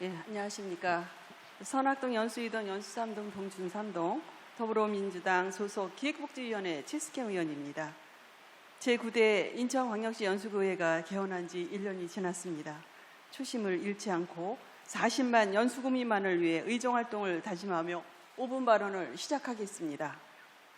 안녕하십니까. 선악동 연수2동, 연수3동, 동준3동 더불어민주당 소속 기획복지위원회 최숙현 의원입니다. 제9대 인천광역시 연수구회가 개원한 지 1년이 지났습니다. 초심을 잃지 않고 40만 연수구민만을 위해 의정활동을 다짐하며 5분 발언을 시작하겠습니다.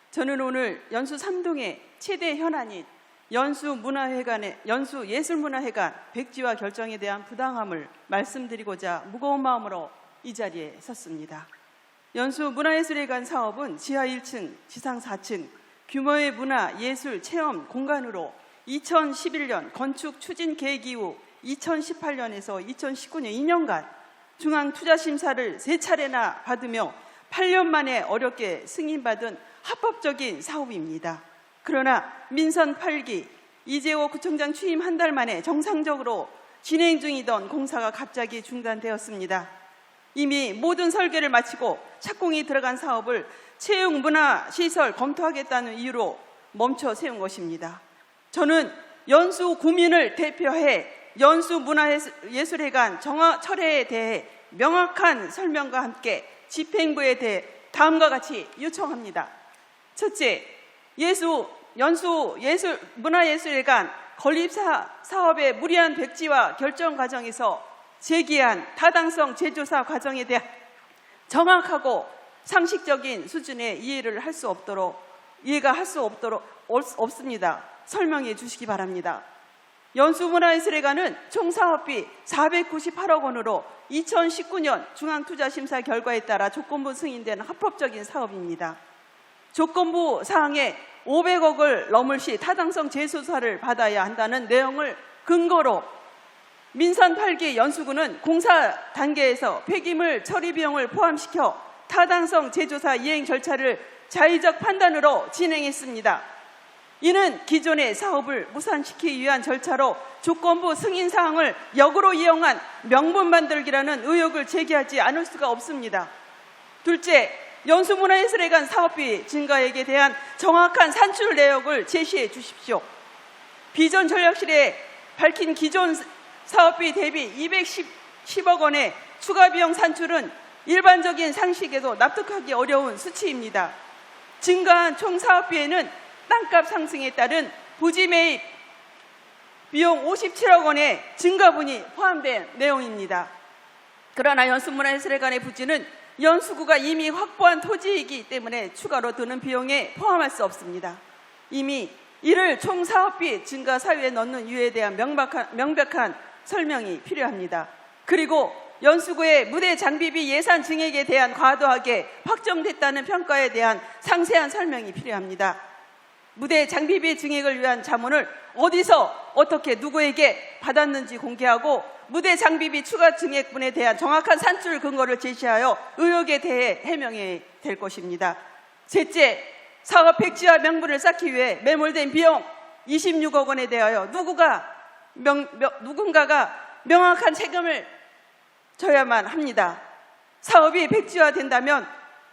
저는 오늘 연수3동의 최대 현안인 연수예술문화회관 백지화 결정에 대한 부당함을 말씀드리고자 무거운 마음으로 이 자리에 섰습니다. 연수문화예술회관 사업은 지하 1층, 지상 4층 규모의 문화, 예술, 체험 공간으로 2011년 건축 추진 계획 이후 2018년에서 2019년 2년간 중앙투자심사를 3차례나 받으며 8년 만에 어렵게 승인받은 합법적인 사업입니다. 그러나 민선 8기 이재호 구청장 취임 한 달 만에 정상적으로 진행 중이던 공사가 갑자기 중단되었습니다. 이미 모든 설계를 마치고 착공이 들어간 사업을 체육문화시설 검토하겠다는 이유로 멈춰 세운 것입니다. 저는 연수구민을 대표해 연수문화예술회관 철회에 대해 명확한 설명과 함께 집행부에 대해 다음과 같이 요청합니다. 첫째, 연수문화예술회관 건립사업의 무리한 백지화 결정 과정에서 제기한 타당성 재조사 과정에 대한 정확하고 상식적인 수준의 이해가 할 수 없습니다. 설명해 주시기 바랍니다. 연수문화예술회관은 총 사업비 498억 원으로 2019년 중앙투자심사 결과에 따라 조건부 승인된 합법적인 사업입니다. 조건부 사항에 500억을 넘을 시 타당성 재조사를 받아야 한다는 내용을 근거로 민선 8기 연수구는 공사 단계에서 폐기물 처리 비용을 포함시켜 타당성 재조사 이행 절차를 자의적 판단으로 진행했습니다. 이는 기존의 사업을 무산시키기 위한 절차로 조건부 승인 사항을 역으로 이용한 명분 만들기라는 의혹을 제기하지 않을 수가 없습니다. 둘째, 연수문화예술회관 사업비 증가액에 대한 정확한 산출 내역을 제시해 주십시오. 비전 전략실에 밝힌 기존 사업비 대비 210억 원의 추가 비용 산출은 일반적인 상식에도 납득하기 어려운 수치입니다. 증가한 총 사업비에는 땅값 상승에 따른 부지 매입 비용 57억 원의 증가분이 포함된 내용입니다. 그러나 연수문화예술회관의 부지는 연수구가 이미 확보한 토지이기 때문에 추가로 드는 비용에 포함할 수 없습니다. 이미 이를 총 사업비 증가 사유에 넣는 이유에 대한 명백한 설명이 필요합니다. 그리고 연수구의 무대 장비비 예산 증액에 대한 과도하게 확정됐다는 평가에 대한 상세한 설명이 필요합니다. 무대 장비비 증액을 위한 자문을 어디서 어떻게 누구에게 받았는지 공개하고 무대 장비비 추가 증액분에 대한 정확한 산출 근거를 제시하여 의혹에 대해 해명해야 될 것입니다. 셋째, 사업 백지화 명분을 쌓기 위해 매몰된 비용 26억 원에 대하여 누군가가 명확한 책임을 져야만 합니다. 사업이 백지화된다면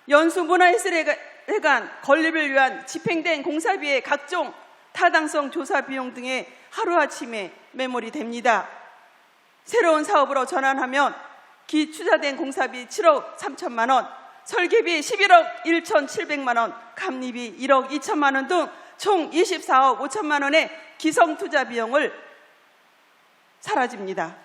연수문화예술회관 건립을 위한 집행된 공사비의 각종 타당성 조사 비용 등의 하루아침에 매몰이 됩니다. 새로운 사업으로 전환하면 기투자된 공사비 7억 3천만 원, 설계비 11억 1,700만 원, 감리비 1억 2천만 원 등 총 24억 5천만 원의 기성투자 비용을 사라집니다.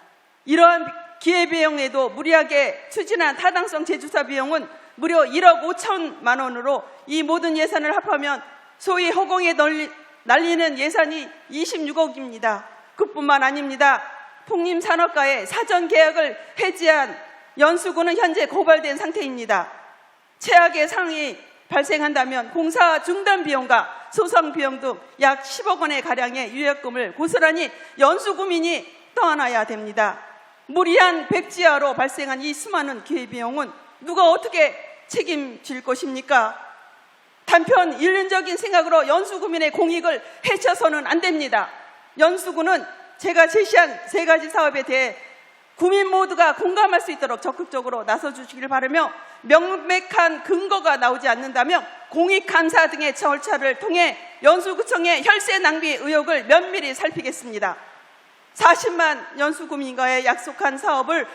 이러한 기회비용에도 무리하게 추진한 타당성 재조사 비용은 무려 1억 5천만 원으로 이 모든 예산을 합하면 소위 허공에 날리는 예산이 26억입니다. 그뿐만 아닙니다. 폭림산업가의 사전 계약을 해지한 연수구는 현재 고발된 상태입니다. 최악의 상황이 발생한다면 공사 중단 비용과 소송 비용 등 약 10억 원의 가량의 유예금을 고스란히 연수구민이 떠안아야 됩니다. 무리한 백지화로 발생한 이 수많은 기회비용은 누가 어떻게 책임질 것입니까? 단편 일륜적인 생각으로 연수구민의 공익을 해쳐서는 안 됩니다. 연수구는 제가 제시한 3가지 사업에 대해 구민 모두가 공감할 수 있도록 적극적으로 나서주시길 바라며 명백한 근거가 나오지 않는다면 공익감사 등의 절차를 통해 연수구청의 혈세 낭비 의혹을 면밀히 살피겠습니다. 40만 연수구민과의 약속한 사업을